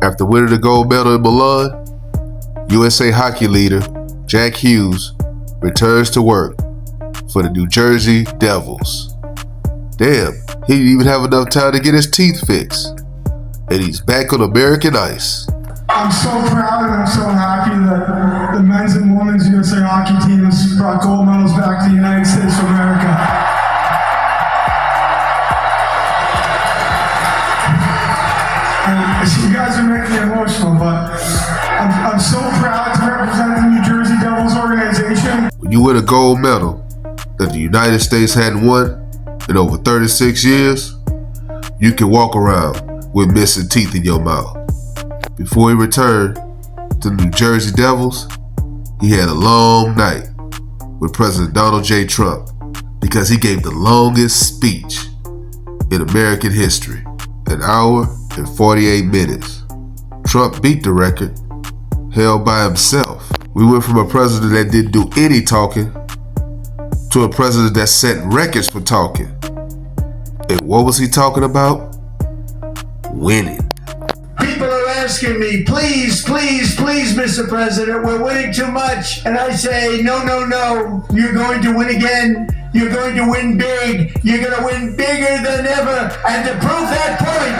After winning the gold medal in Milan, USA hockey leader Jack Hughes returns to work for the New Jersey Devils. Damn, he didn't even have enough time to get his teeth fixed. And he's back on American ice. I'm so proud and I'm so happy that the men's and women's USA hockey teams brought gold medals back to the United States of America. And you guys are making me emotional, but I'm so proud to represent the New Jersey Devils organization. When you win a gold medal that the United States hadn't won in over 36 years, you can walk around with missing teeth in your mouth. Before he returned to the New Jersey Devils, he had a long night with President Donald J. Trump because he gave the longest speech in American history, 1 hour and 48 minutes. Trump beat the record held by himself. We went from a president that didn't do any talking to a president that set records for talking. And what was he talking about? Winning. People are asking me, please, please, please, Mr. President, we're winning too much. And I say, no, no, no, you're going to win again. You're going to win big. You're going to win bigger than ever. And to prove that point,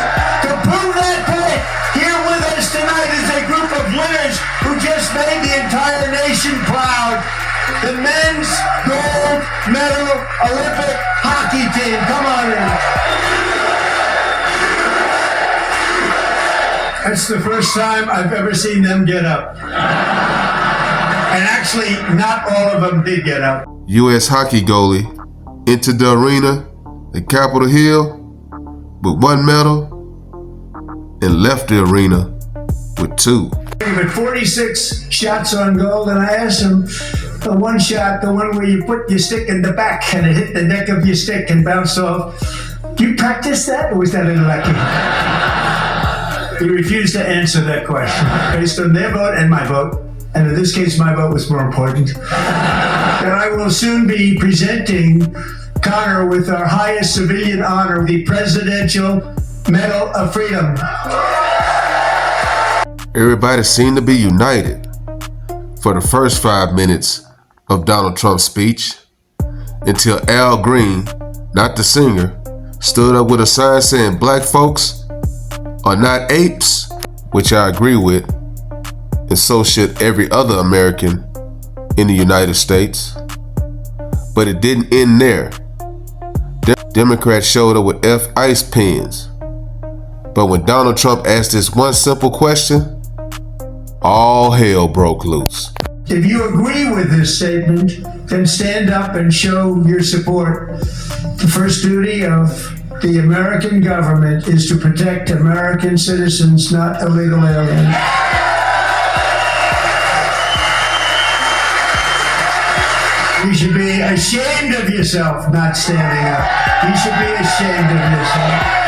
here with us tonight is a group of winners who just made the entire nation proud. The men's gold medal Olympic hockey team. Come on in. That's the first time I've ever seen them get up. And actually, not all of them did get up. U.S. hockey goalie entered the arena at Capitol Hill with 1 medal and left the arena with 2. With 46 shots on goal, and I asked him, the one shot, the one where you put your stick in the back and it hit the neck of your stick and bounced off, do you practice that, or was that unlucky? He refused to answer that question based on their vote and my vote. And in this case, my vote was more important. And I will soon be presenting Connor with our highest civilian honor, the Presidential Medal of Freedom. Everybody seemed to be united for the first 5 minutes of Donald Trump's speech until Al Green, not the singer, stood up with a sign saying black folks are not apes, which I agree with, and so should every other American in the United States. But it didn't end there. Democrats showed up with F-ice pens. But when Donald Trump asked this one simple question, all hell broke loose. If you agree with this statement, then stand up and show your support. The first duty of the American government is to protect American citizens, not illegal aliens. You should be ashamed of yourself not standing up. You should be ashamed of yourself.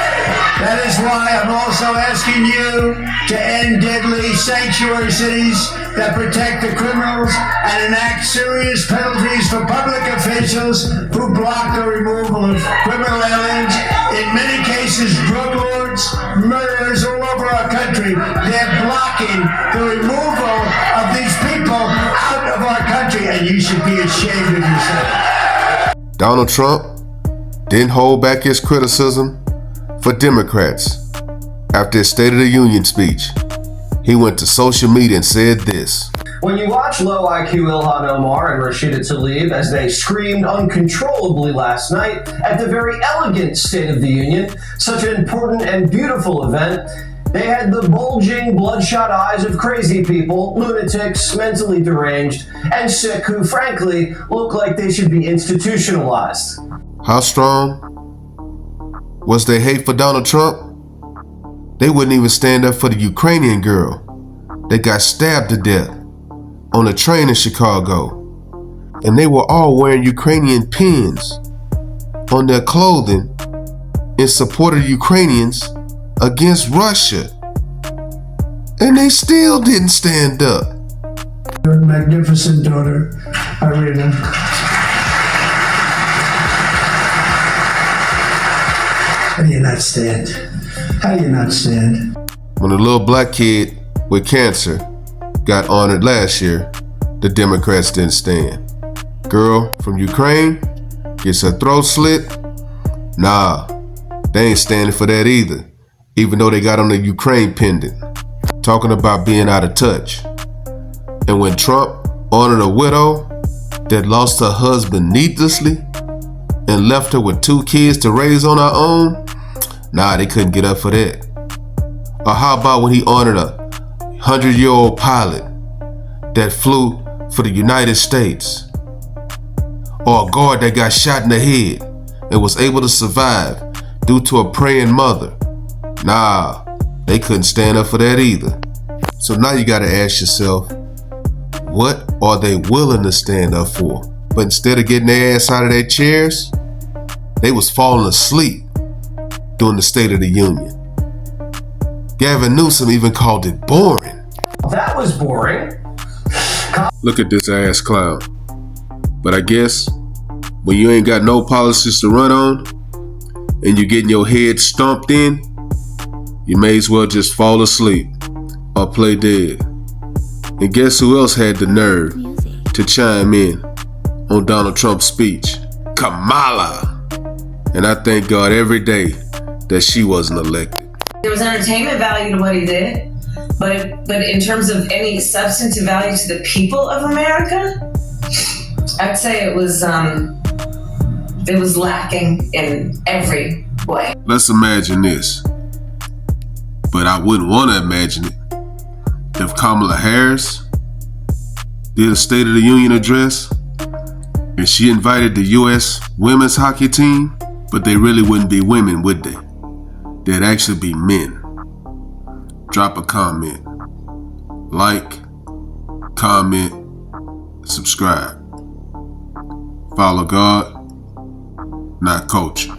That is why I'm also asking you to end deadly sanctuary cities that protect the criminals and enact serious penalties for public officials who block the removal of criminal aliens. In many cases, drug lords, murderers all over our country. They're blocking the removal of these people out of our country, and you should be ashamed of yourself. Donald Trump didn't hold back his criticism for Democrats. After his State of the Union speech, he went to social media and said this. When you watch low IQ Ilhan Omar and Rashida Tlaib as they screamed uncontrollably last night at the very elegant State of the Union, such an important and beautiful event, they had the bulging, bloodshot eyes of crazy people, lunatics, mentally deranged, and sick who, frankly, look like they should be institutionalized. How strong was their hate for Donald Trump? They wouldn't even stand up for the Ukrainian girl that got stabbed to death on a train in Chicago. And they were all wearing Ukrainian pins on their clothing in support of Ukrainians against Russia. And they still didn't stand up. Your magnificent daughter, Irina. How do you not stand? How do you not stand? When a little black kid with cancer got honored last year, the Democrats didn't stand. Girl from Ukraine gets her throat slit. Nah, they ain't standing for that either, even though they got on the Ukraine pendant, talking about being out of touch. And when Trump honored a widow that lost her husband needlessly and left her with 2 kids to raise on her own, nah, they couldn't get up for that. Or how about when he honored a 100-year-old pilot that flew for the United States? Or a guard that got shot in the head and was able to survive due to a praying mother? Nah, they couldn't stand up for that either. So now you gotta ask yourself, what are they willing to stand up for? But instead of getting their ass out of their chairs, they was falling asleep during the State of the Union. Gavin Newsom even called it boring. That was boring. Look at this ass clown. But I guess when you ain't got no policies to run on and you getting your head stomped in, you may as well just fall asleep or play dead. And guess who else had the nerve to chime in on Donald Trump's speech? Kamala. And I thank God every day that she wasn't elected. There was entertainment value to what he did, but in terms of any substantive value to the people of America, I'd say it was lacking in every way. Let's imagine this, but I wouldn't want to imagine it. If Kamala Harris did a State of the Union address and she invited the U.S. women's hockey team, but they really wouldn't be women, would they? They'd actually be men. Drop a comment. Like, comment, subscribe. Follow God, not culture.